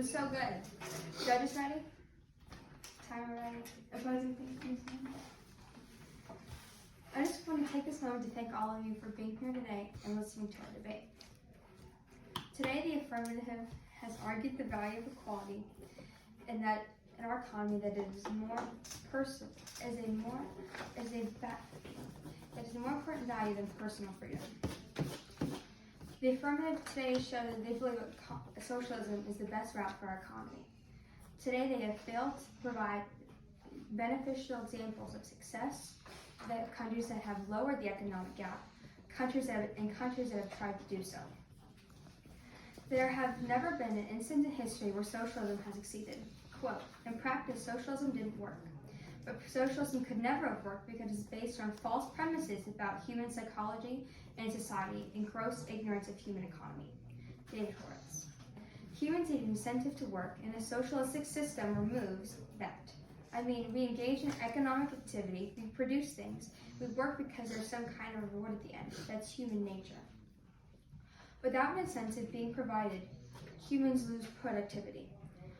was so good. Judges ready? Timer ready? Opposing things? I just want to take this moment to thank all of you for being here today and listening to our debate. Today, the affirmative has argued the value of equality and that in our economy that it is more important value than personal freedom. The affirmative today showed that they believe that socialism is the best route for our economy. Today, they have failed to provide beneficial examples of success that countries that have lowered the economic gap, countries that have tried to do so. There have never been an instance in history where socialism has succeeded. Quote, in practice, socialism didn't work. But socialism could never have worked because it's based on false premises about human psychology and society and gross ignorance of human economy. David Horowitz. Humans need incentive to work, and a socialistic system removes that. We engage in economic activity, we produce things, we work because there's some kind of reward at the end. That's human nature. Without an incentive being provided, humans lose productivity.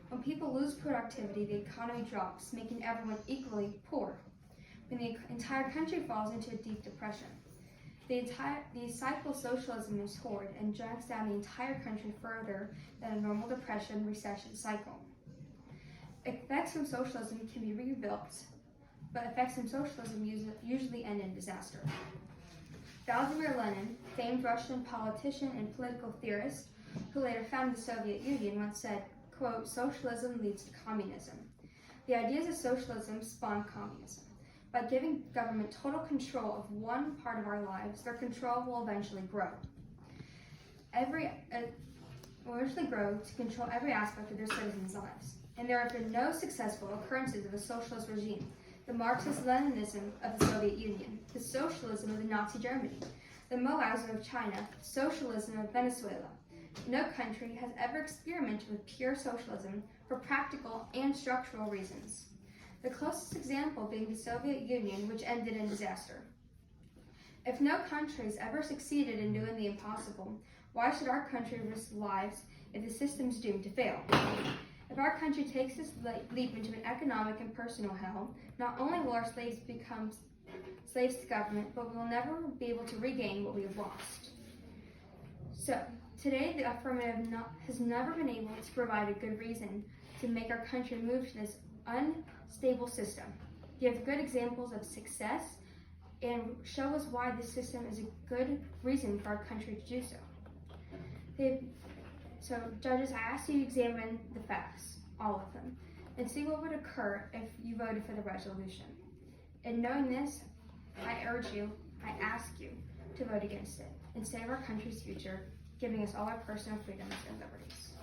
When people lose productivity, the economy drops, making everyone equally poor. When the entire country falls into a deep depression. The cycle of socialism is horrid and drags down the entire country further than a normal depression recession cycle. Effects from socialism can be rebuilt, but effects from socialism usually end in disaster. Vladimir Lenin, famed Russian politician and political theorist who later founded the Soviet Union, once said, quote, socialism leads to communism. The ideas of socialism spawn communism. By giving government total control of one part of our lives, their control will eventually grow. Will eventually grow to control every aspect of their citizens' lives. And there have been no successful occurrences of a socialist regime. The Marxist-Leninism of the Soviet Union, the socialism of the Nazi Germany, the Maoism of China, socialism of Venezuela. No country has ever experimented with pure socialism for practical and structural reasons. The closest example being the Soviet Union, which ended in disaster. If no country has ever succeeded in doing the impossible, why should our country risk lives if the system is doomed to fail? If our country takes this leap into an economic and personal hell, not only will our slaves become slaves to government, but we will never be able to regain what we have lost. So, today the affirmative has never been able to provide a good reason to make our country move to this unstable system. Give good examples of success and show us why this system is a good reason for our country to do so. So, judges, I ask you to examine the facts, all of them, and see what would occur if you voted for the resolution. And knowing this, I ask you to vote against it and save our country's future, giving us all our personal freedoms and liberties.